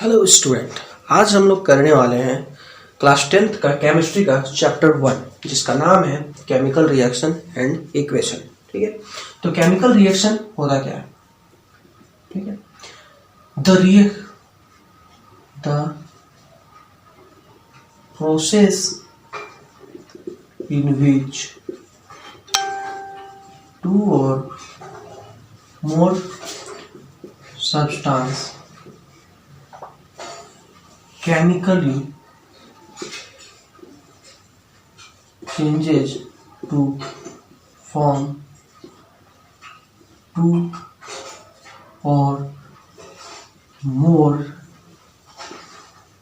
Hello student, आज हम लोग करने वाले हैं क्लास 10th का केमिस्ट्री का चैप्टर 1 जिसका नाम है केमिकल रिएक्शन एंड इक्वेशन। ठीक है, तो केमिकल रिएक्शन होता क्या है? ठीक है, the process in which two or more substance chemically changes to form two or more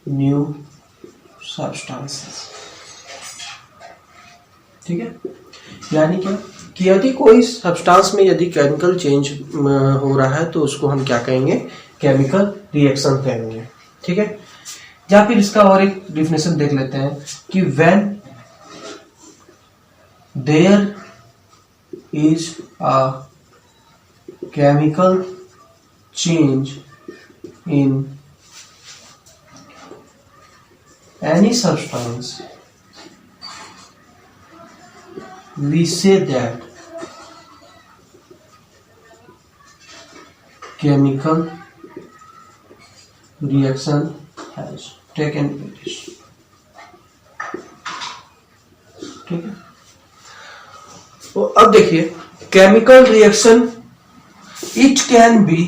new substances। ठीक है, यानी क्या कि यदि कोई सब्सटेंस में यदि केमिकल चेंज हो रहा है तो उसको हम क्या कहेंगे? केमिकल रिएक्शन कहेंगे। ठीक है, या फिर इसका और एक डिफिनेशन देख लेते हैं कि when there is a chemical change in any substance we say that chemical reaction has taken place। ठीक है, तो अब देखिए chemical reaction it can be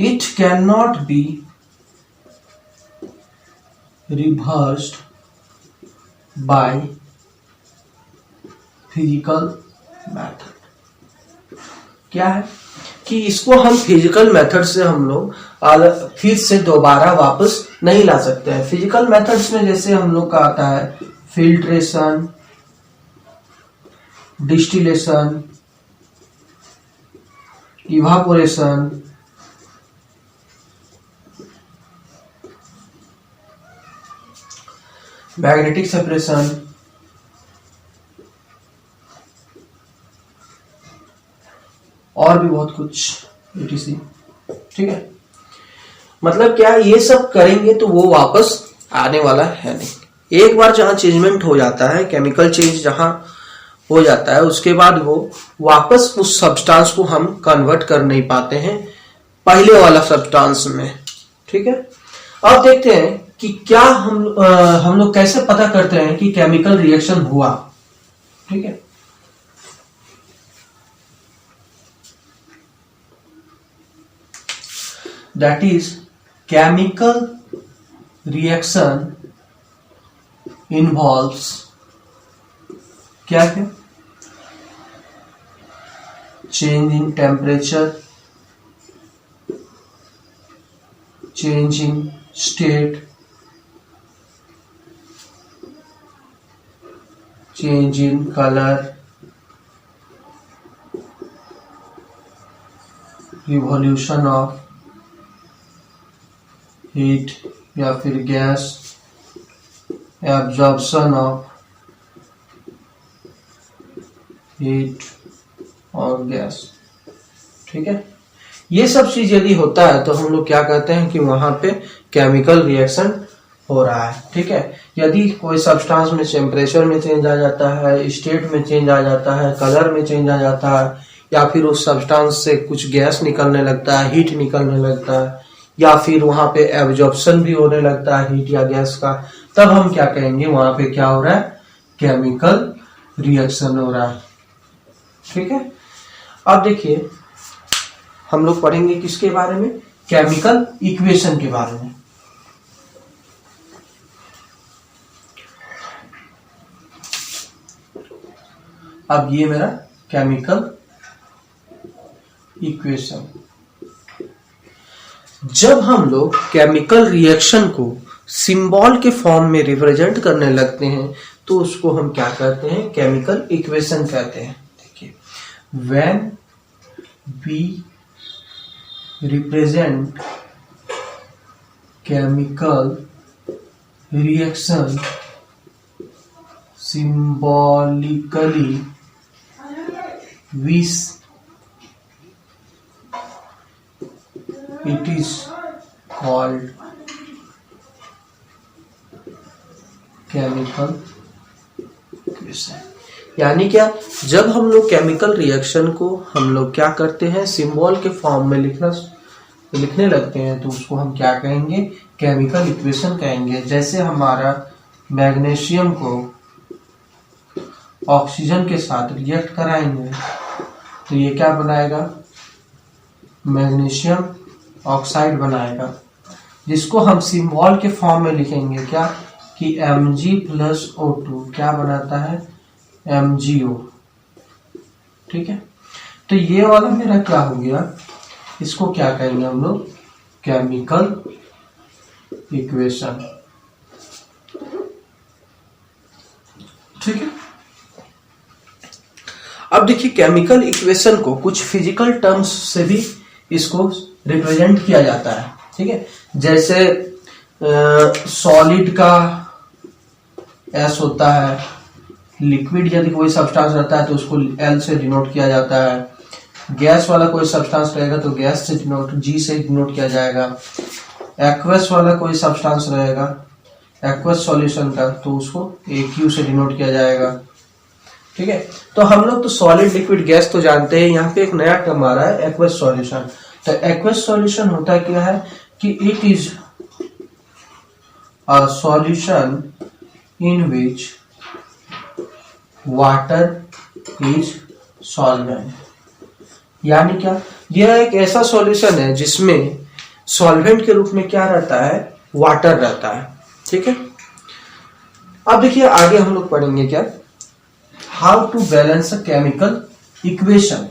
it cannot be reversed by physical method। क्या है कि इसको हम फिजिकल मेथड से हम लोग फिर से दोबारा वापस नहीं ला सकते हैं। फिजिकल मेथड्स में जैसे हम लोग का आता है filtration, distillation, evaporation, magnetic separation, और भी बहुत कुछ etc। ठीक है, मतलब क्या ये सब करेंगे तो वो वापस आने वाला है नहीं। एक बार जहां चेंजमेंट हो जाता है, केमिकल चेंज जहां हो जाता है, उसके बाद वो वापस उस सब्सटेंस को हम कन्वर्ट कर नहीं पाते हैं पहले वाला सब्सटेंस में। ठीक है, अब देखते हैं कि क्या हम लोग कैसे पता करते हैं कि केमिकल रिएक्शन हुआ। ठीक है, that is chemical reaction involves क्या है? Change in temperature, change in state, change in color, revolution of heat या फिर गैस, absorption of heat और गैस। ठीक है, ये सब चीज यदि होता है तो हम लोग क्या कहते हैं कि वहां पे केमिकल रिएक्शन हो रहा है। ठीक है, यदि कोई सब्सटेंस में टेम्परेचर में चेंज आ जाता है, स्टेट में चेंज आ जाता है, कलर में चेंज आ जाता है, या फिर उस सब्सटेंस से कुछ गैस निकलने लगता है, हीट निकलने लगता है, या फिर वहां पे एब्जॉर्प्शन भी होने लगता है हीट या गैस का, तब हम क्या कहेंगे? वहां पे क्या हो रहा है? केमिकल रिएक्शन हो रहा है। ठीक है, अब देखिए हम लोग पढ़ेंगे किसके बारे में? केमिकल इक्वेशन के बारे में। अब ये मेरा केमिकल इक्वेशन। जब हम लोग केमिकल रिएक्शन को सिंबल के फॉर्म में रिप्रेजेंट करने लगते हैं तो उसको हम क्या कहते हैं? केमिकल इक्वेशन कहते हैं। देखिए, when we represent chemical reaction symbolically wish it is called chemical equation. यानी क्या, जब हम लोग केमिकल रिएक्शन को हम लोग क्या करते हैं, सिंबल के फॉर्म में लिखने लगते हैं, तो उसको हम क्या कहेंगे, केमिकल इक्वेशन कहेंगे। जैसे हमारा मैग्नीशियम को ऑक्सीजन के साथ रिएक्ट कराएंगे तो ये क्या बनाएगा, मैग्नीशियम ऑक्साइड बनाएगा, जिसको हम सिंबल के फॉर्म में लिखेंगे क्या, कि Mg+O2 क्या बनाता है, MgO। ठीक है, तो ये वाला मेरा क्या हो गया, इसको क्या कहेंगे हम लोग, केमिकल इक्वेशन। ठीक है, अब देखिए केमिकल इक्वेशन को कुछ फिजिकल टर्म्स से भी इसको रिप्रेजेंट किया जाता है। ठीक है, जैसे सॉलिड का S होता है, लिक्विड यदि कोई सब्सटेंस रहता है तो उसको L से डिनोट किया जाता है, गैस वाला कोई सब्सटेंस रहेगा तो गैस से डिनोट G से डिनोट किया जाएगा, एक्वस वाला कोई सब्सटेंस रहेगा एक्वस सॉल्यूशन का तो उसको AQ से डिनोट किया जाएगा। ठीक है, तो हम लोग तो सॉलिड लिक्विड गैस तो जानते हैं, यहाँ पे एक नया टर्म आ रहा है एक्वस सॉल्यूशन। तो एक्वस सॉल्यूशन होता क्या है कि it is a solution in which water is solvent। यानी क्या, यह एक ऐसा सॉल्यूशन है जिसमें सॉल्वेंट के रूप में क्या रहता है, वाटर रहता है। ठीक है, अब देखिए आगे हम लोग पढ़ेंगे क्या, how to balance a chemical equation.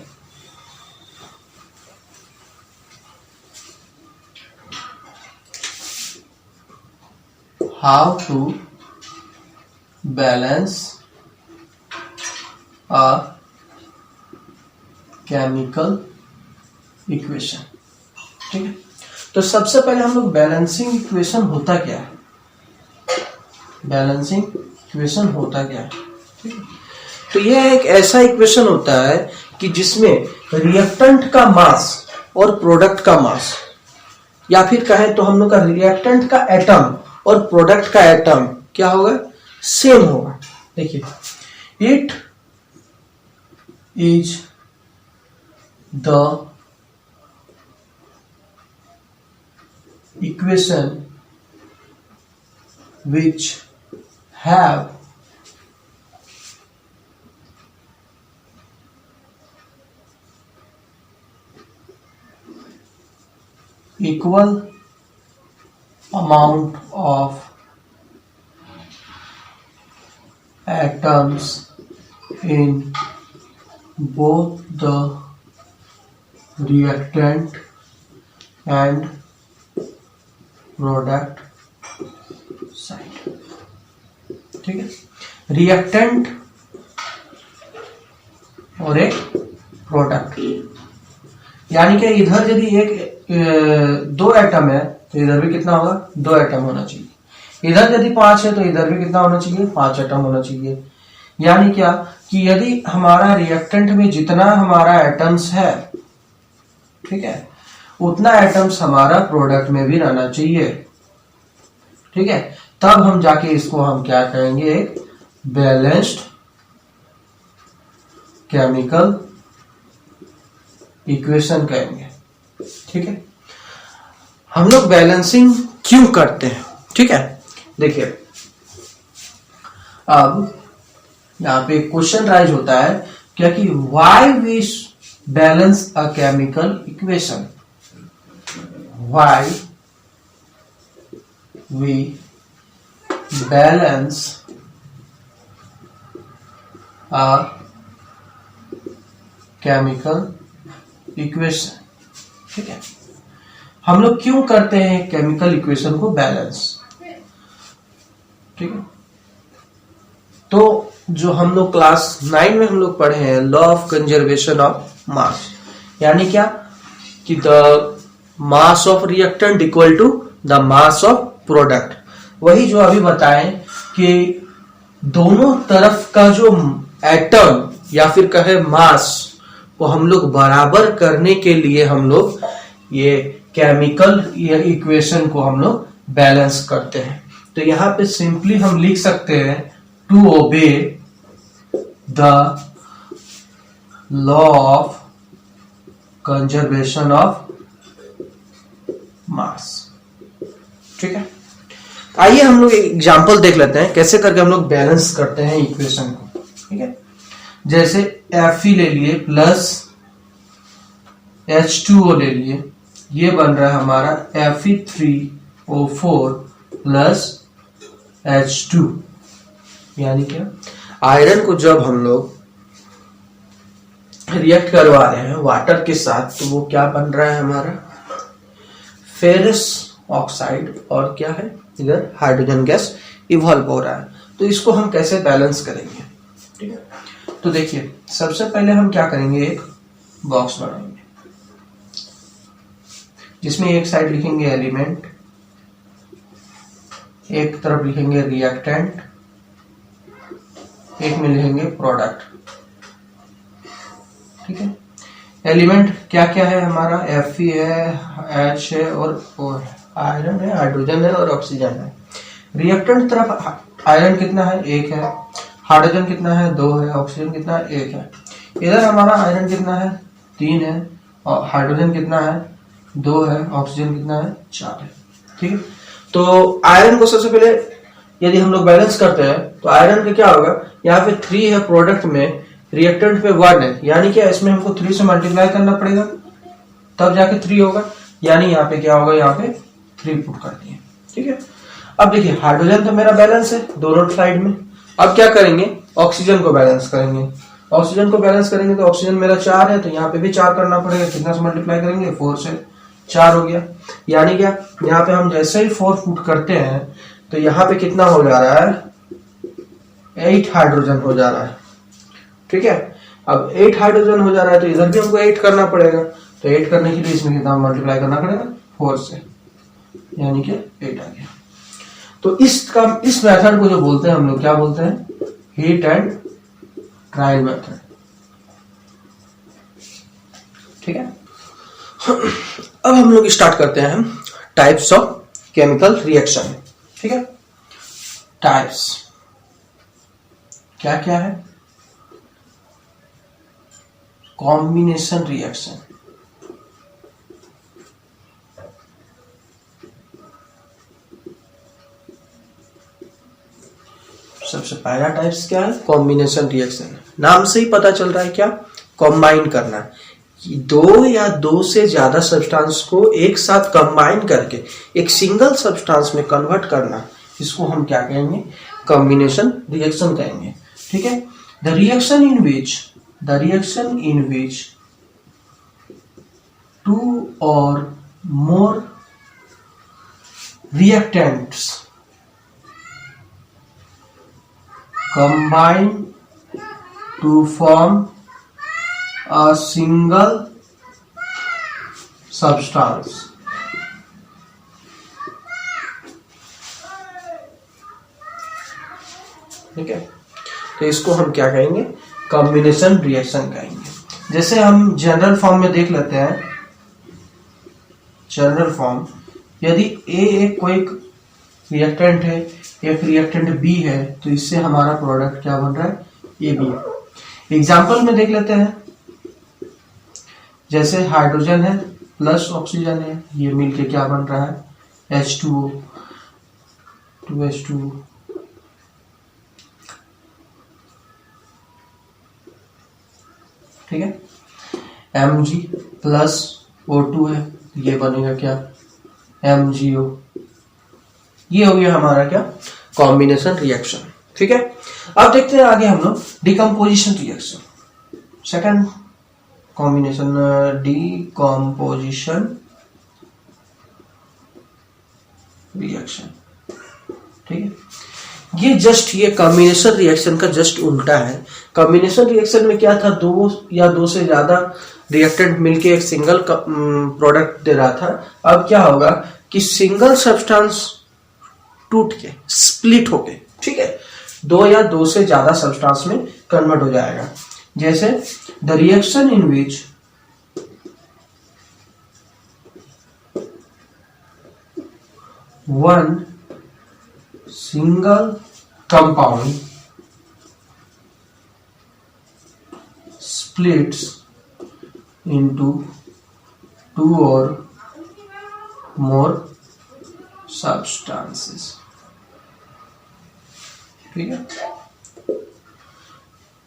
How to balance a chemical equation. ठीक है, तो सबसे पहले हम लोग बैलेंसिंग इक्वेशन होता क्या है, बैलेंसिंग इक्वेशन होता क्या है। ठीक है, तो यह एक ऐसा इक्वेशन होता है कि जिसमें रिएक्टेंट का मास और प्रोडक्ट का मास, या फिर कहें तो हम लोग का रिएक्टेंट का एटम और प्रोडक्ट का एटम क्या होगा, सेम होगा। देखिए, it is the equation which have equal amount of atoms in both the reactant and product side। ठीक है, रिएक्टेंट और एक प्रोडक्ट, यानी कि इधर यदि दो एटम है तो इधर भी कितना होगा, 2 एटम होना चाहिए, इधर यदि 5 है तो इधर भी कितना होना चाहिए, 5 एटम होना चाहिए। यानी क्या कि यदि हमारा रिएक्टेंट में जितना हमारा एटम्स है, ठीक है, उतना एटम्स हमारा प्रोडक्ट में भी रहना चाहिए। ठीक है, तब हम जाके इसको हम क्या कहेंगे, एक बैलेंस्ड केमिकल इक्वेशन कहेंगे। ठीक है, हम लोग बैलेंसिंग क्यों करते हैं। ठीक है, देखिए अब यहां पे क्वेश्चन राइज होता है क्या कि why we balance a chemical equation, why we balance a chemical equation. ठीक है, हम लोग क्यों करते हैं केमिकल इक्वेशन को बैलेंस। ठीक है, तो जो हम लोग क्लास 9 में हम लोग पढ़े हैं law of conservation of mass, यानी क्या कि the mass of reactant equal to the mass of product, वही जो अभी बताएं कि दोनों तरफ का जो एटम या फिर कहे मास वो हम लोग बराबर करने के लिए हम लोग ये केमिकल या इक्वेशन को हम लोग बैलेंस करते हैं। तो यहां पे सिंपली हम लिख सकते हैं to obey the law of conservation of mass. ठीक है, आइए हम लोग एक एग्जांपल देख लेते हैं कैसे करके हम लोग बैलेंस करते हैं इक्वेशन को। ठीक है, जैसे Fe ले लिए प्लस H2O ले लिए, ये बन रहा है हमारा Fe3O4 प्लस H2, यानी क्या आयरन को जब हम लोग रिएक्ट करवा रहे हैं वाटर के साथ तो वो क्या बन रहा है हमारा फेरस ऑक्साइड, और क्या है इधर हाइड्रोजन गैस इवॉल्व हो रहा है। तो इसको हम कैसे बैलेंस करेंगे? ठीक है, तो देखिए सबसे पहले हम क्या करेंगे, एक बॉक्स बनाएंगे जिसमें एक साइड लिखेंगे एलिमेंट, एक तरफ लिखेंगे रिएक्टेंट, एक में लिखेंगे प्रोडक्ट। ठीक है, एलिमेंट क्या क्या है हमारा, Fe है, H है और O है, आयरन है, हाइड्रोजन है और ऑक्सीजन है। रिएक्टेंट तरफ आयरन कितना है, 1 है, हाइड्रोजन कितना है, 2 है, ऑक्सीजन कितना है, 1 है। इधर हमारा आयरन कितना है, 3 है, और हाइड्रोजन कितना है, 2 है, ऑक्सीजन कितना है, 4 है। ठीक है, तो आयरन को सबसे पहले यदि हम लोग बैलेंस करते हैं तो आयरन का क्या होगा, यहाँ पे 3 है प्रोडक्ट में, रिएक्टेंट पे 1 है, यानी क्या इसमें हमको 3 से मल्टीप्लाई करना पड़ेगा तब जाके 3 होगा, यानी यहाँ पे क्या होगा, यहाँ पे 3 पुट कर दिए। ठीक है, अब देखिए हाइड्रोजन तो मेरा बैलेंस है दोनों साइड में, अब क्या करेंगे, ऑक्सीजन को बैलेंस करेंगे। ऑक्सीजन को बैलेंस करेंगे तो ऑक्सीजन मेरा 4 है, तो यहाँ पे भी 4 करना पड़ेगा, कितना से मल्टीप्लाई करेंगे, 4 से, 4 हो गया। यानी क्या यहाँ पे हम जैसे ही 4 पुट करते हैं तो यहाँ पे कितना हो जा रहा है, 8 हाइड्रोजन हो जा रहा है। ठीक है, अब 8 हाइड्रोजन हो जा रहा है तो इधर भी हमको 8 करना पड़ेगा, तो 8 करने के लिए इसमें कितना मल्टीप्लाई करना पड़ेगा, 4 से, यानी कि 8 आ गया। तो इस मेथड को जो बोलते हैं हम लोग क्या बोलते हैं, हीट एंड ट्रायल मेथड। ठीक है, अब हम लोग स्टार्ट करते हैं टाइप्स ऑफ केमिकल रिएक्शन। ठीक है, टाइप्स क्या क्या है, कॉम्बिनेशन रिएक्शन, सबसे पहला टाइप्स क्या है, कॉम्बिनेशन रिएक्शन। नाम से ही पता चल रहा है क्या, कॉम्बाइन करना, दो या दो से ज्यादा सब्सटेंस को एक साथ कंबाइन करके एक सिंगल सब्सटेंस में कन्वर्ट करना, इसको हम क्या कहेंगे, कॉम्बिनेशन रिएक्शन कहेंगे। ठीक है, the reaction in which 2 or more reactants combine to form a single substance। ठीक है, तो इसको हम क्या कहेंगे, कॉम्बिनेशन रिएक्शन कहेंगे। जैसे हम जनरल फॉर्म में देख लेते हैं, जनरल फॉर्म, यदि ए एक कोई रिएक्टेंट है, एक रिएक्टेंट बी है, तो इससे हमारा प्रोडक्ट क्या बन रहा है, ए बी। एग्जाम्पल में देख लेते हैं, जैसे हाइड्रोजन है प्लस ऑक्सीजन है, ये मिलके क्या बन रहा है, H2O, 2H2O। ठीक है, Mg प्लस O2 है, ये बनेगा क्या, MgO। ये हो गया हमारा क्या, कॉम्बिनेशन रिएक्शन। ठीक है, अब देखते हैं आगे हम लोग decomposition reaction. Second combination, decomposition reaction. ठीक है, ये जस्ट ये कॉम्बिनेशन रिएक्शन का जस्ट उल्टा है। कॉम्बिनेशन रिएक्शन में क्या था, 2 या 2 से ज्यादा रिएक्टेंट मिलके एक सिंगल प्रोडक्ट दे रहा था। अब क्या होगा कि सिंगल सब्सटेंस टूट के स्प्लिट होके, ठीक है, दो या दो से ज्यादा सब्सटेंस में कन्वर्ट हो जाएगा। जैसे the reaction in which one single compound splits into two or more substances। ठीक है,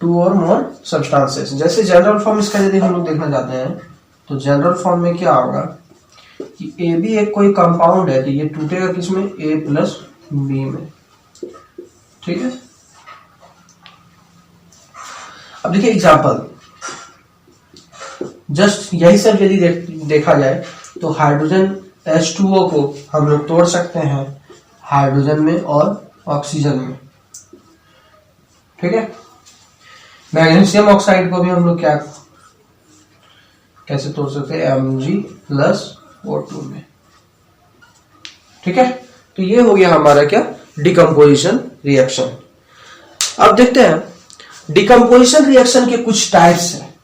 टू और मोर सब्सटेंसेस। जैसे जनरल फॉर्म इसका यदि हम लोग देखना चाहते हैं तो जनरल फॉर्म में क्या होगा कि ए भी एक कोई कंपाउंड है तो ये टूटेगा किसमें, ए प्लस बी में। ठीक है, अब देखिए एग्जांपल, जस्ट यही सब यदि देखा जाए तो हाइड्रोजन H2O को हम लोग तोड़ सकते हैं हाइड्रोजन में और ऑक्सीजन में। ठीक है, मैग्नीशियम ऑक्साइड को भी हम लोग कैसे तोड़ सकते हैं, Mg+O2 में। ठीक है, तो ये हो गया हमारा क्या, डिकम्पोजिशन रिएक्शन। अब देखते हैं डिकम्पोजिशन रिएक्शन के कुछ टाइप्स हैं,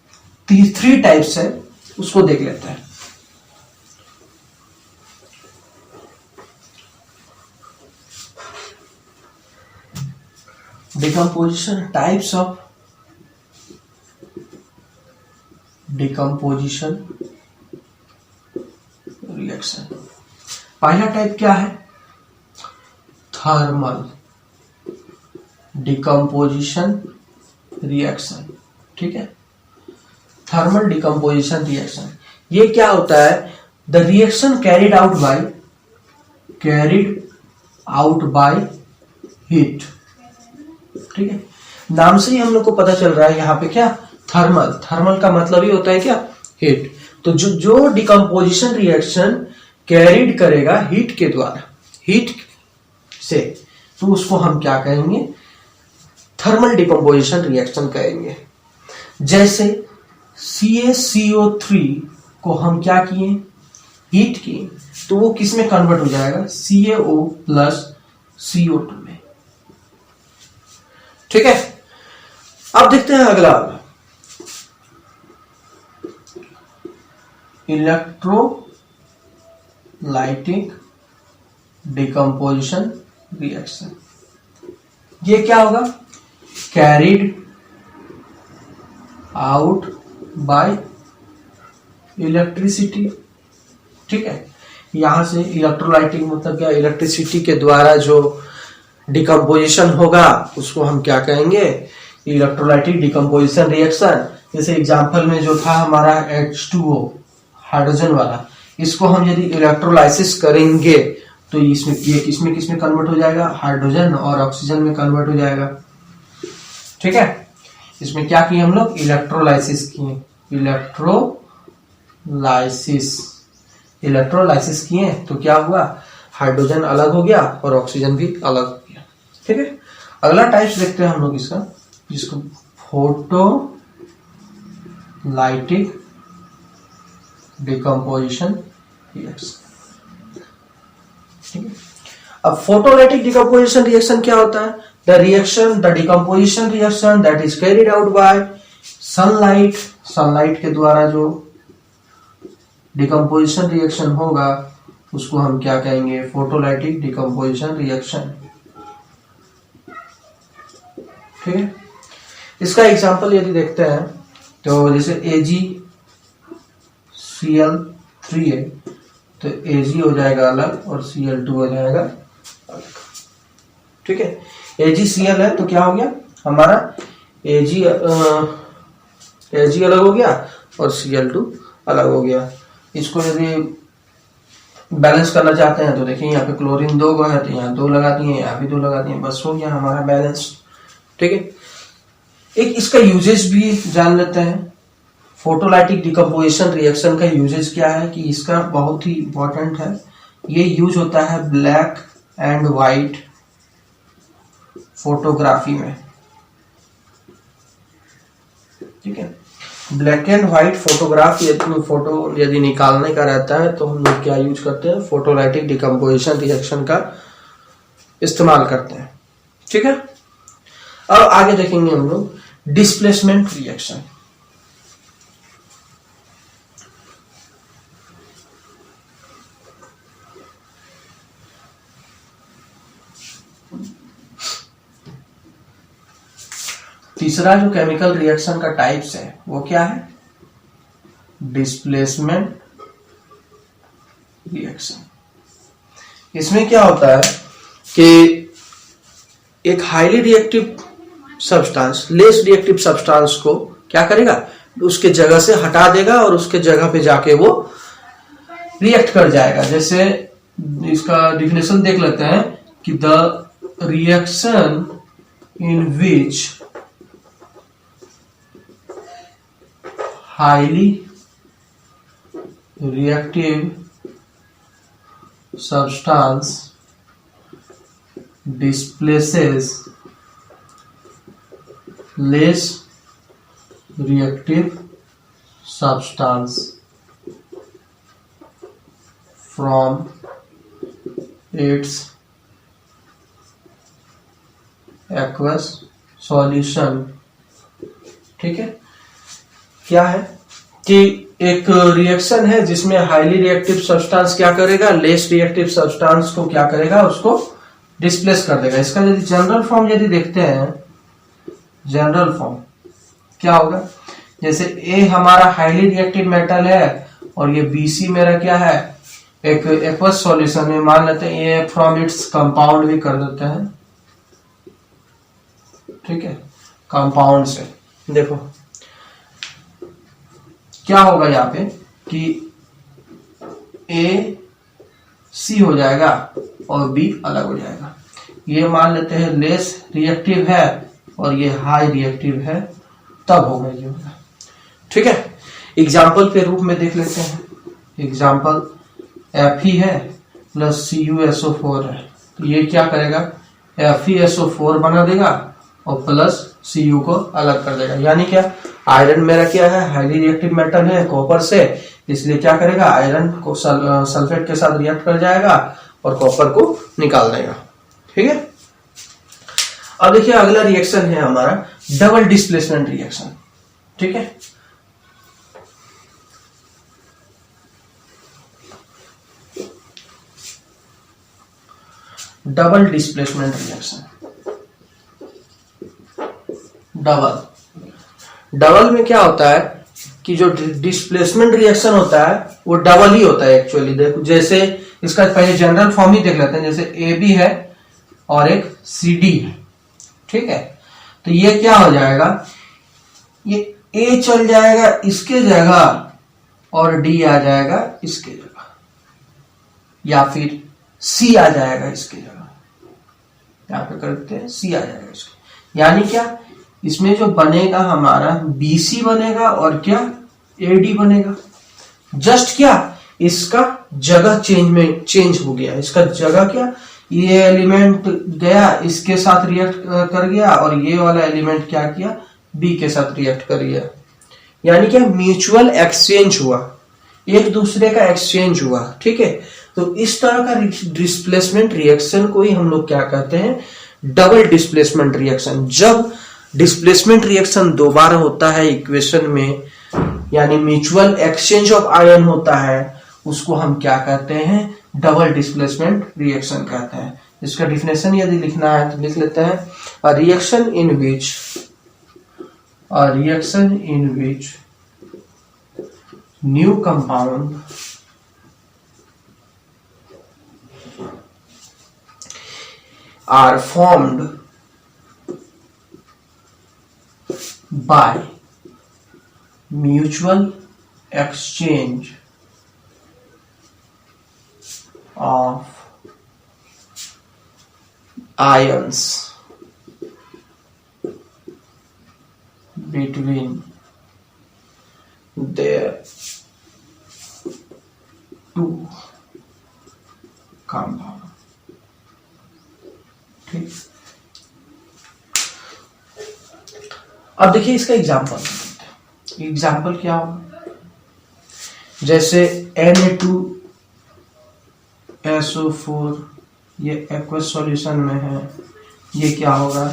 3 टाइप्स है, उसको देख लेते हैं। Decomposition, types of decomposition reaction. पहला टाइप क्या है, थर्मल डिकम्पोजिशन रिएक्शन। ठीक है, थर्मल डिकम्पोजिशन रिएक्शन, ये क्या होता है, the reaction carried out by heat. ठीक है, नाम से ही हम लोग को पता चल रहा है यहाँ पे क्या, थर्मल। थर्मल का मतलब ही होता है क्या, हीट। तो जो डिकम्पोजिशन रिएक्शन कैरिड करेगा हीट के द्वारा, हीट से, तो उसको हम क्या कहेंगे, थर्मल डिकम्पोजिशन रिएक्शन कहेंगे। जैसे CaCO3 को हम क्या किए, हीट किए, तो वो किस में कन्वर्ट हो जाएगा, CaO प्लस CO2 में। ठीक है, अब देखते हैं अगला, इलेक्ट्रोलाइटिक डिकम्पोजिशन रिएक्शन। ये क्या होगा, कैरिड आउट बाय इलेक्ट्रिसिटी। ठीक है, यहां से इलेक्ट्रोलाइटिक मतलब क्या, इलेक्ट्रिसिटी के द्वारा जो डिकम्पोजिशन होगा उसको हम क्या कहेंगे, इलेक्ट्रोलाइटिक डिकम्पोजिशन रिएक्शन। जैसे एग्जांपल में जो था हमारा H2O हाइड्रोजन वाला, इसको हम यदि इलेक्ट्रोलाइसिस करेंगे तो इसमें ये किसमें कन्वर्ट हो जाएगा, हाइड्रोजन और ऑक्सीजन में कन्वर्ट हो जाएगा। ठीक है, इसमें क्या किए हम लोग, इलेक्ट्रोलाइसिस किए, इलेक्ट्रोलाइसिस किए तो क्या हुआ, हाइड्रोजन अलग हो गया और ऑक्सीजन भी अलग हो गया। ठीक है, अगला टाइप्स देखते हैं हम लोग इसका, जिसको फोटोलाइटिक डिकम्पोजिशन रिएक्शन। ठीक है, अब फोटोलाइटिक डिकम्पोजिशन रिएक्शन क्या होता है, the decomposition reaction that is carried out by sunlight. Sunlight के द्वारा जो डिकम्पोजिशन रिएक्शन होगा उसको हम क्या कहेंगे, फोटोलाइटिक डिकम्पोजिशन रिएक्शन। ठीक है, इसका एग्जांपल यदि देखते हैं तो जैसे AgCl3 है तो Ag हो जाएगा अलग और Cl2 हो जाएगा अलग। ठीक है, AgCl है तो क्या हो गया हमारा, Ag अलग हो गया और Cl2 अलग हो गया। इसको यदि बैलेंस करना चाहते हैं तो देखिए यहाँ पे क्लोरीन 2 है तो यहाँ 2 लगा दिए, यहाँ भी 2 लगा दिए, बस हो गया हमारा बैलेंस। ठीक है, एक इसका यूजेज भी जान लेते हैं। फोटोलाइटिक डिकम्पोजिशन रिएक्शन का यूजेज क्या है कि इसका बहुत ही इंपॉर्टेंट है, ये यूज होता है ब्लैक एंड व्हाइट फोटोग्राफी में। ठीक है, ब्लैक एंड व्हाइट फोटो यदि निकालने का रहता है तो हम लोग क्या यूज करते हैं, फोटोलाइटिक डिकम्पोजिशन रिएक्शन का इस्तेमाल करते हैं। ठीक है, अब आगे देखेंगे हम लोग डिस्प्लेसमेंट रिएक्शन। तीसरा जो केमिकल रिएक्शन का टाइप्स है वो क्या है? Displacement reaction. इसमें क्या होता है कि एक highly reactive substance less reactive substance को क्या करेगा? उसके जगह से हटा देगा और उसके जगह पे जाके वो रिएक्ट कर जाएगा। जैसे इसका डिफिनेशन देख लेते हैं कि the reaction in which highly reactive substance displaces less reactive substance from its aqueous solution। ठीक है, क्या है कि एक रिएक्शन है जिसमें हाईली रिएक्टिव सब्सटेंस क्या करेगा? लेस रिएक्टिव सब्सटेंस को क्या करेगा? उसको डिस्प्लेस कर देगा। इसका यदि जनरल फॉर्म यदि देखते हैं, जनरल फॉर्म क्या होगा? जैसे ए हमारा हाईली रिएक्टिव मेटल है और ये BC मेरा क्या है? एक एक्वस सॉल्यूशन में मान लेते हैं ये फ्रॉम इट्स कंपाउंड भी कर देते हैं। ठीक है, कंपाउंड से देखो क्या होगा यहाँ पे कि AC हो जाएगा और B अलग हो जाएगा। ये मान लेते हैं लेस रिएक्टिव है और ये हाई रिएक्टिव है, तब होगा ये होगा। ठीक है, एग्जाम्पल के रूप में देख लेते हैं। एग्जाम्पल Fe है प्लस CuSO4 है, तो ये क्या करेगा? FeSO4 बना देगा और प्लस Cu को अलग कर देगा। यानी क्या? आयरन मेरा क्या है? हाईली रिएक्टिव मेटल है कॉपर से, इसलिए क्या करेगा? आयरन को सल्फेट के साथ रिएक्ट कर जाएगा और कॉपर को निकाल देगा। ठीक है, अब देखिए अगला रिएक्शन है हमारा डबल डिस्प्लेसमेंट रिएक्शन। ठीक है, डबल डिस्प्लेसमेंट रिएक्शन। डबल में क्या होता है कि जो डिस्प्लेसमेंट रिएक्शन होता है वो डबल ही होता है एक्चुअली। देखो जैसे इसका पहले जनरल फॉर्म ही देख लेते हैं। जैसे AB है और एक CD है। ठीक है, तो ये क्या हो जाएगा? ये A चल जाएगा इसके जगह और D आ जाएगा इसके जगह, या फिर C आ जाएगा इसके जगह। यहां पे करते हैं C आ जाएगा इसके। यानी क्या? इसमें जो बनेगा हमारा BC बनेगा और क्या? AD बनेगा। जस्ट क्या? इसका जगह चेंज हो गया। इसका जगह क्या? ये एलिमेंट गया इसके साथ रिएक्ट कर गया और ये वाला एलिमेंट क्या किया? B के साथ रिएक्ट कर गया। यानी क्या? म्यूचुअल एक्सचेंज हुआ, एक दूसरे का एक्सचेंज हुआ। ठीक है, तो इस तरह का डिस्प्लेसमेंट रिएक्शन को ही हम लोग क्या कहते हैं? Double displacement reaction. जब डिस्प्लेसमेंट रिएक्शन दो बार होता है इक्वेशन में, यानी म्यूचुअल एक्सचेंज ऑफ आयन होता है, उसको हम क्या कहते हैं? डबल डिस्प्लेसमेंट रिएक्शन कहते हैं। इसका डिफिनेशन यदि लिखना है तो लिख लेते हैं, a reaction in which new compound are formed by mutual exchange of ions between their two compounds। ठीक, अब देखिए इसका एग्जाम्पल क्या होगा? जैसे Na2SO4 ये एक्वस सॉल्यूशन में है, ये क्या होगा?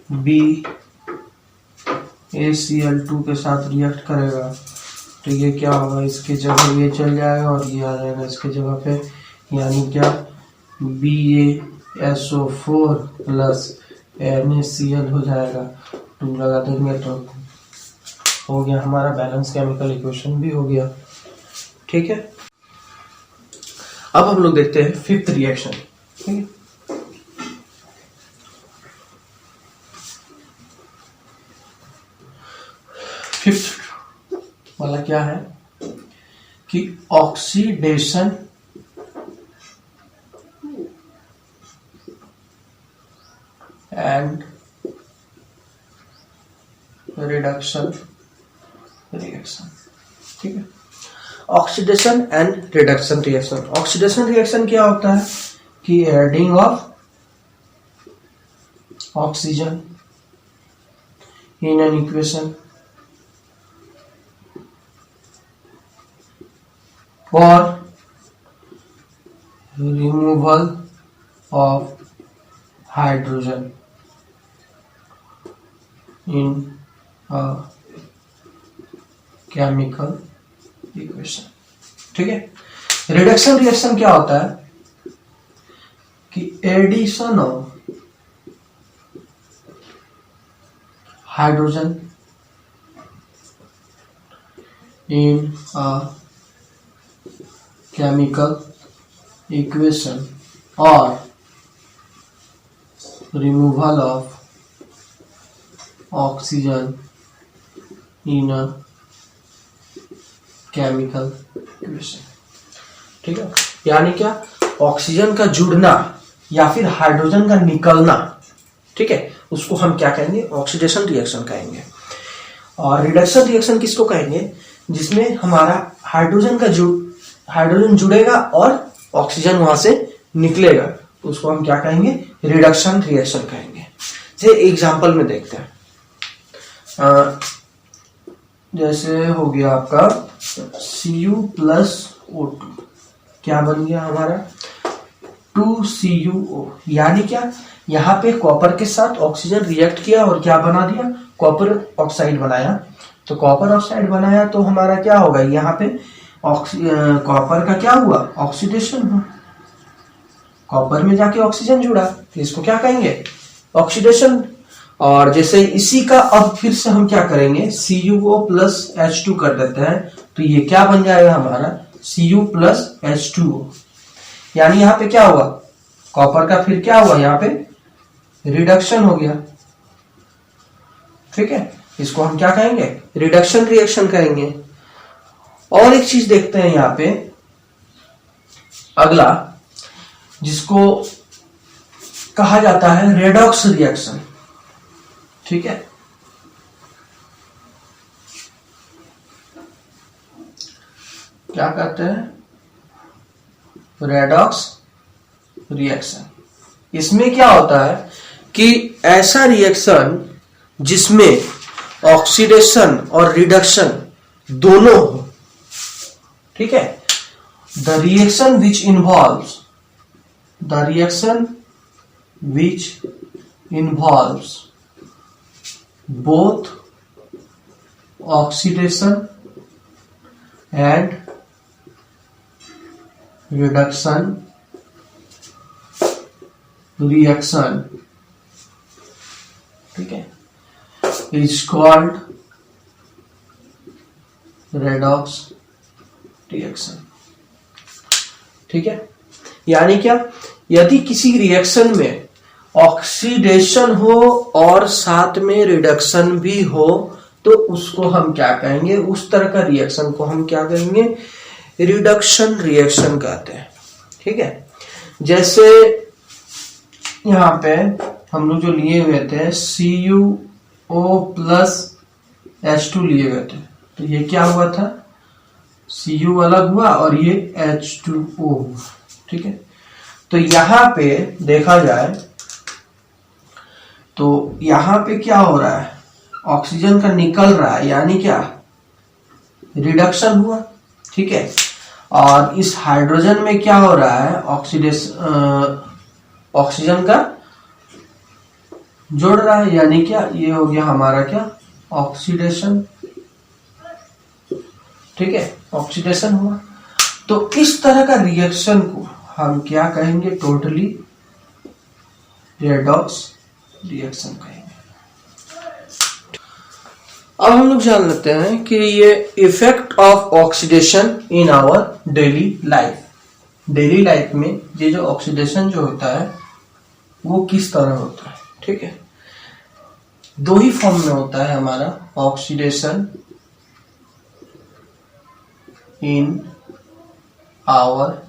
बी ACl2 के साथ रिएक्ट करेगा तो ये क्या होगा, इसके जगह ये चल जाएगा और ये आ जाएगा इसके जगह पे, यानी क्या BaSO4 प्लस NaCl हो जाएगा। 2 लगा देंगे तो हो गया हमारा बैलेंस केमिकल इक्वेशन भी हो गया। ठीक है, अब हम लोग देखते हैं फिफ्थ रिएक्शन। ठीक है, फिफ्थ वाला क्या है कि ऑक्सीडेशन एंड रिडक्शन रिएक्शन। ठीक है, oxidation and reduction reaction. Oxidation reaction क्या होता है कि adding of oxygen in an equation for removal of hydrogen in a chemical equation। ठीक है, रिडक्शन रिएक्शन क्या होता है कि addition of hydrogen in a chemical equation or removal of oxygen in a chemical equation। ठीक है, यानी क्या, ऑक्सीजन का जुड़ना या फिर हाइड्रोजन का निकलना, ठीक है, उसको हम क्या कहेंगे, ऑक्सीडेशन रिएक्शन कहेंगे। और रिडक्शन रिएक्शन किसको कहेंगे, जिसमें हमारा हाइड्रोजन जुड़ेगा और ऑक्सीजन वहां से निकलेगा, तो उसको हम क्या कहेंगे, रिडक्शन रिएक्शन कहेंगे। जैसे एग्जांपल में देखते हैं, जैसे हो गया आपका Cu प्लस O2, क्या बन गया हमारा 2CuO, यानी क्या, यहाँ पे कॉपर के साथ ऑक्सीजन रिएक्ट किया और क्या बना दिया, कॉपर ऑक्साइड बनाया। तो कॉपर ऑक्साइड बनाया तो हमारा क्या होगा, यहाँ पे कॉपर का क्या हुआ, ऑक्सीडेशन हुआ, कॉपर में जाके ऑक्सीजन जुड़ा, तो इसको क्या कहेंगे, ऑक्सीडेशन। और जैसे इसी का अब फिर से हम क्या करेंगे, CuO प्लस H2 कर देते हैं, तो ये क्या बन जाएगा हमारा Cu प्लस H2O, यानी यहाँ पे क्या हुआ, कॉपर का फिर क्या हुआ, यहाँ पे रिडक्शन हो गया। ठीक है, इसको हम क्या कहेंगे, रिडक्शन रिएक्शन कहेंगे। और एक चीज देखते हैं यहां पे अगला, जिसको कहा जाता है रेडॉक्स रिएक्शन। ठीक है, क्या कहते हैं, रेडॉक्स रिएक्शन। इसमें क्या होता है कि ऐसा रिएक्शन जिसमें ऑक्सीडेशन और रिडक्शन दोनों हो। ठीक है, the reaction which involves both oxidation and reduction reaction, ठीक है, इज कॉल्ड रेडॉक्स रिएक्शन। ठीक है, यानी क्या, यदि किसी रिएक्शन में ऑक्सीडेशन हो और साथ में रिडक्शन भी हो तो उसको हम क्या कहेंगे, उस तरह का रिएक्शन को हम क्या कहेंगे, रिडक्शन रिएक्शन कहते हैं। ठीक है, जैसे यहाँ पे हम लोग जो लिए हुए थे CuO प्लस H2 लिए हुए थे, तो ये क्या हुआ था, Cu अलग हुआ और ये H2O हुआ। ठीक है, तो यहां पे देखा जाए तो यहां पे क्या हो रहा है, ऑक्सीजन का निकल रहा है, यानी क्या, रिडक्शन हुआ। ठीक है, और इस हाइड्रोजन में क्या हो रहा है, ऑक्सीजन का जोड़ रहा है, यानी क्या, ये हो गया हमारा क्या, ऑक्सीडेशन। ठीक है, ऑक्सीडेशन हुआ। तो इस तरह का रिएक्शन को हम क्या कहेंगे, टोटली रेडॉक्स रिएक्शन कहेंगे। अब हम लोग जान लेते हैं कि ये effect of oxidation in our daily life. Daily life में ये जो ऑक्सीडेशन जो होता है वो किस तरह होता है। ठीक है, दो ही फॉर्म में होता है हमारा oxidation in our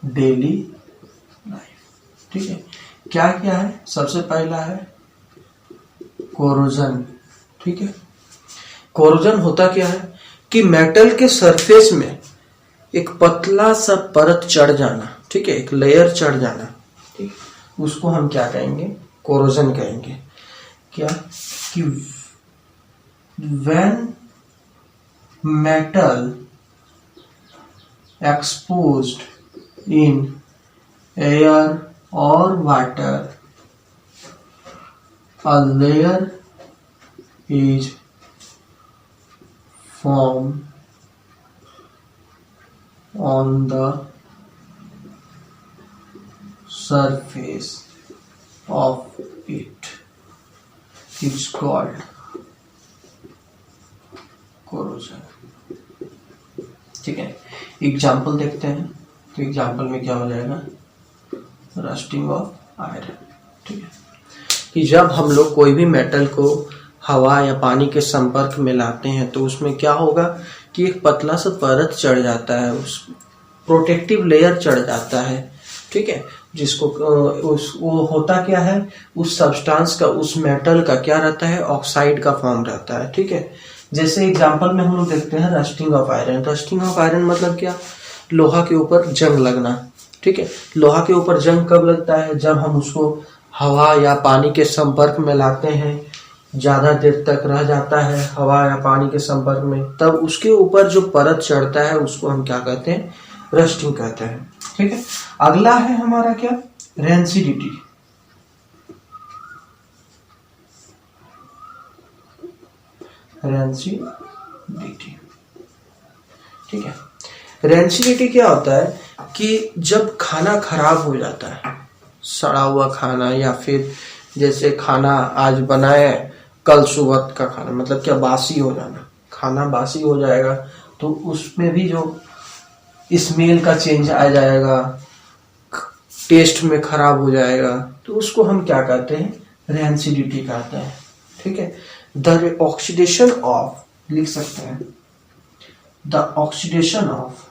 daily life. ठीक है, क्या क्या है, सबसे पहला है कोरोजन। ठीक है, कोरोजन होता क्या है कि मेटल के सरफेस में एक पतला सा परत चढ़ जाना। ठीक है, एक लेयर चढ़ जाना। ठीक, उसको हम क्या कहेंगे, कोरोजन कहेंगे। क्या कि when metal exposed in air और water, a layer is formed on the surface of it. It's called corrosion. ठीक है, एग्जाम्पल देखते हैं। तो एग्जाम्पल में क्या हो जाएगा, रस्टिंग ऑफ आयरन। ठीक है, कि जब हम लोग कोई भी मेटल को हवा या पानी के संपर्क में लाते हैं तो उसमें क्या होगा कि एक पतला सा परत चढ़ जाता है, उस प्रोटेक्टिव लेयर चढ़ जाता है। ठीक है, जिसको वो होता क्या है, उस सब्सटेंस का, उस मेटल का क्या रहता है, ऑक्साइड का फॉर्म रहता है। ठीक है, जैसे एग्जांपल में हम लोग देखते हैं rusting of iron. Rusting of iron मतलब क्या, लोहा के ऊपर जंग लगना। ठीक है, लोहा के ऊपर जंग कब लगता है, जब हम उसको हवा या पानी के संपर्क में लाते हैं, ज्यादा देर तक रह जाता है हवा या पानी के संपर्क में, तब उसके ऊपर जो परत चढ़ता है उसको हम क्या कहते हैं, रस्टिंग कहते हैं। ठीक है, अगला है हमारा क्या, रेंसिडिटी। रेंसिडिटी। ठीक है, रेंसिडिटी क्या होता है कि जब खाना खराब हो जाता है, सड़ा हुआ खाना, या फिर जैसे खाना आज बनाए कल सुबह का खाना, मतलब क्या, बासी हो जाना, खाना बासी हो जाएगा तो उसमें भी जो स्मेल का चेंज आ जाएगा, टेस्ट में खराब हो जाएगा, तो उसको हम क्या कहते हैं, रेंसिडिटी कहते हैं। ठीक है, द ऑक्सीडेशन ऑफ, लिख सकते हैं, the oxidation of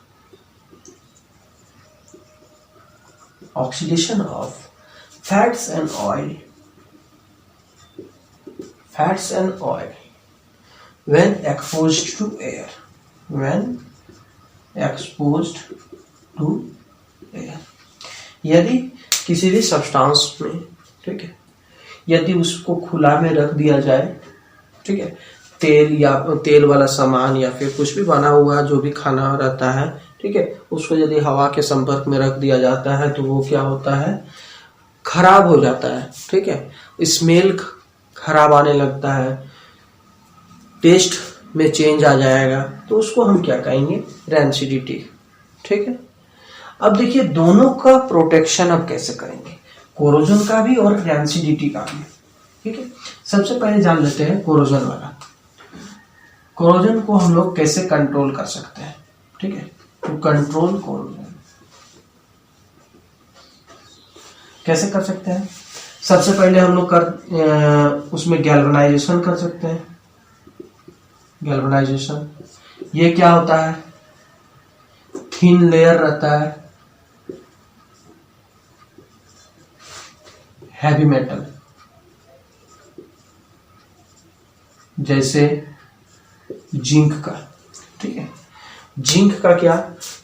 fats and oil when exposed to air, यदि किसी भी सब्सटेंस में, ठीक है, यदि उसको खुला में रख दिया जाए, ठीक है, तेल या तेल वाला सामान या फिर कुछ भी बना हुआ जो भी खाना रहता है, ठीक है, उसको यदि हवा के संपर्क में रख दिया जाता है तो वो क्या होता है, खराब हो जाता है। ठीक है, स्मेल खराब आने लगता है, टेस्ट में चेंज आ जाएगा, तो उसको हम क्या कहेंगे, रेंसिडिटी। ठीक है, अब देखिए दोनों का प्रोटेक्शन अब कैसे करेंगे, कोरोजन का भी और रेंसिडिटी का भी। ठीक है, सबसे पहले जान लेते हैं कोरोजन वाला। कोरोजन को हम लोग कैसे कंट्रोल कर सकते हैं। ठीक है, तो कंट्रोल कोरोजन कैसे कर सकते हैं, सबसे पहले हम लोग उसमें गैल्वेनाइजेशन कर सकते हैं। गैल्वेनाइजेशन, ये क्या होता है, थिन लेयर रहता है हैवी मेटल, जैसे जिंक का। ठीक है, जिंक का क्या,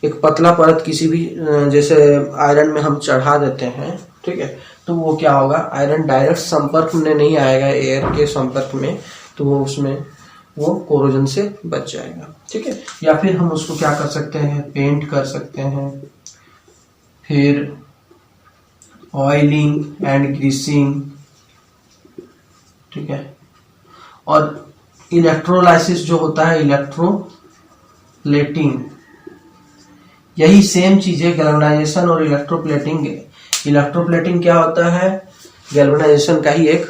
एक पतला परत किसी भी, जैसे आयरन में हम चढ़ा देते हैं, ठीक है, तो वो क्या होगा, आयरन डायरेक्ट संपर्क में नहीं आएगा एयर के संपर्क में, तो वो उसमें वो कोरोजन से बच जाएगा। ठीक है, या फिर हम उसको क्या कर सकते हैं, पेंट कर सकते हैं, फिर ऑयलिंग एंड ग्रीसिंग, ठीक है। और इलेक्ट्रोलाइसिस जो होता है इलेक्ट्रोप्लेटिंग, यही सेम चीज है गैल्वेनाइजेशन और इलेक्ट्रोप्लेटिंग। इलेक्ट्रोप्लेटिंग क्या होता है, गैल्वेनाइजेशन का ही एक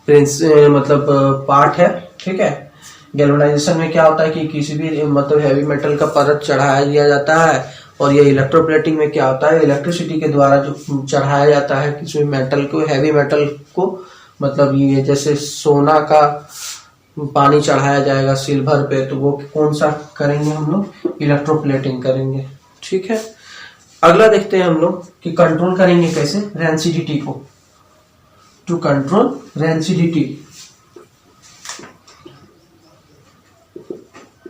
मतलब पार्ट है, ठीक है। गैल्वेनाइजेशन में क्या होता है कि किसी भी मतलब हैवी मेटल का परत चढ़ाया दिया जाता है, और ये इलेक्ट्रोप्लेटिंग में क्या होता है, इलेक्ट्रिसिटी के द्वारा जो चढ़ाया जाता है किसी मेटल को, हैवी मेटल को, मतलब ये जैसे सोना का पानी चढ़ाया जाएगा सिल्वर पे, तो वो कौन सा करेंगे हम लोग, इलेक्ट्रोप्लेटिंग करेंगे, ठीक है। अगला देखते हैं हम लोग कि कंट्रोल करेंगे कैसे रेंसिडिटी को, टू कंट्रोल रेंसिडिटी।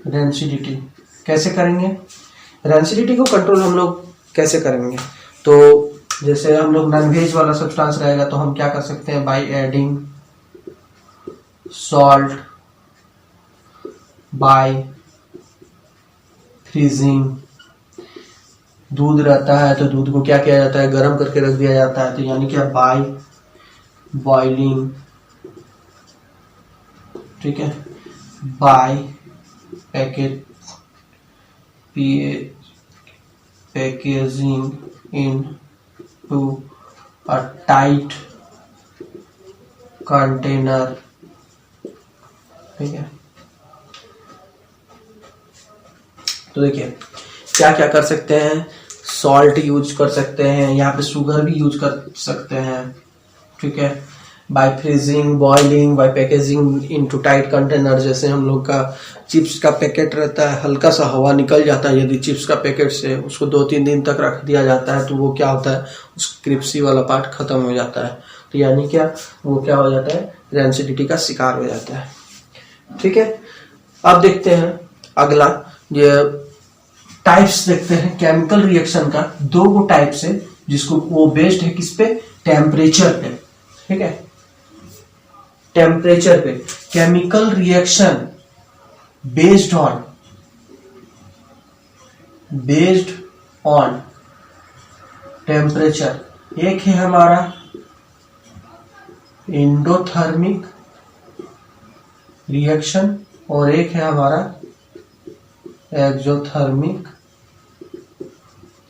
रेंसिडिटी कैसे करेंगे, रेंसिडिटी को कंट्रोल हम लोग कैसे करेंगे, तो जैसे हम लोग नॉन वेज वाला सब्सटेंस रहेगा तो हम क्या कर सकते हैं, by adding salt, by freezing. दूध रहता है तो दूध को क्या किया जाता है, गर्म करके रख दिया जाता है, तो यानी क्या, बाय बॉइलिंग, ठीक है। By packaging into a tight container, ठीक है। तो देखिए क्या क्या कर सकते हैं, सॉल्ट यूज कर सकते हैं, यहाँ पे शुगर भी यूज कर सकते हैं, ठीक है। By freezing, boiling, by packaging into tight container, जैसे हम लोग का चिप्स का पैकेट रहता है, हल्का सा हवा निकल जाता है यदि चिप्स का पैकेट से, उसको 2-3 दिन तक रख दिया जाता है तो वो क्या होता है, उस क्रिप्सी वाला पार्ट खत्म हो जाता है, तो यानी क्या, वो क्या हो जाता है, रेंसिडिटी का शिकार हो जाता है, ठीक है। अब देखते हैं अगला, ये टाइप्स देखते हैं केमिकल रिएक्शन का। 2 टाइप्स है जिसको वो बेस्ड है किस पे, टेम्परेचर पे, ठीक है। टेम्परेचर पे chemical reaction based on temperature. एक है हमारा एंडोथर्मिक रिएक्शन और एक है हमारा एक्सोथर्मिक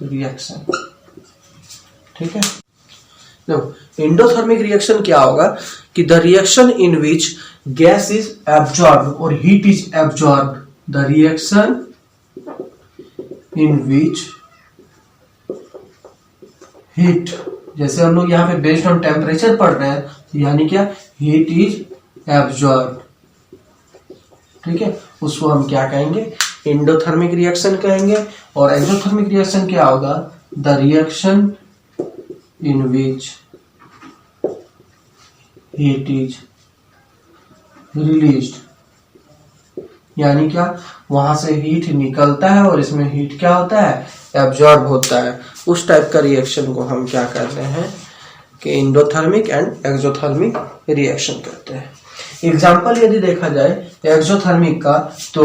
रिएक्शन, ठीक है। देखो एंडोथर्मिक रिएक्शन क्या होगा कि the reaction in which gas is absorb और heat is absorb, the reaction in which heat, जैसे हम लोग यहाँ पे बेस्ड ऑन टेम्परेचर पढ़ रहे हैं, तो यानी क्या, हीट इज एब्जॉर्ब, ठीक है। उसको हम क्या कहेंगे, एंडोथर्मिक रिएक्शन कहेंगे। और एक्सोथर्मिक रिएक्शन क्या होगा, the reaction in which heat is released, यानी क्या, वहां से हीट निकलता है और इसमें हीट क्या होता है, एब्जॉर्ब होता है। उस टाइप का रिएक्शन को हम क्या कहते हैं कि एंडोथर्मिक एंड एक्सोथर्मिक रिएक्शन कहते हैं। एग्जाम्पल यदि देखा जाए एक्सोथर्मिक का, तो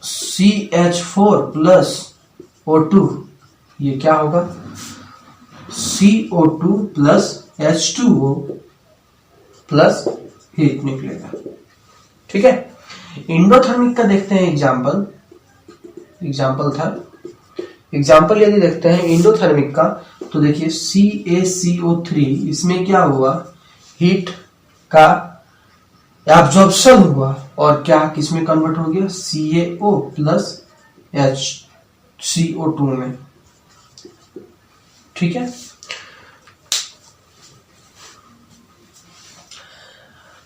CH4 प्लस O2, ये क्या होगा, CO2 plus H2O plus heat निकलेगा, ठीक है। एंडोथर्मिक का देखते हैं एग्जाम्पल यदि देखते हैं एंडोथर्मिक का, तो देखिए CaCO3, इसमें क्या हुआ, हीट का एब्जॉर्प्शन हुआ और क्या किसमें कन्वर्ट हो गया, CaO प्लस HCO2 में, ठीक है।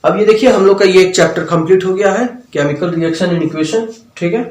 अब ये देखिए हम लोग का ये एक चैप्टर कंप्लीट हो गया है, केमिकल रिएक्शन एंड इक्वेशन, ठीक है।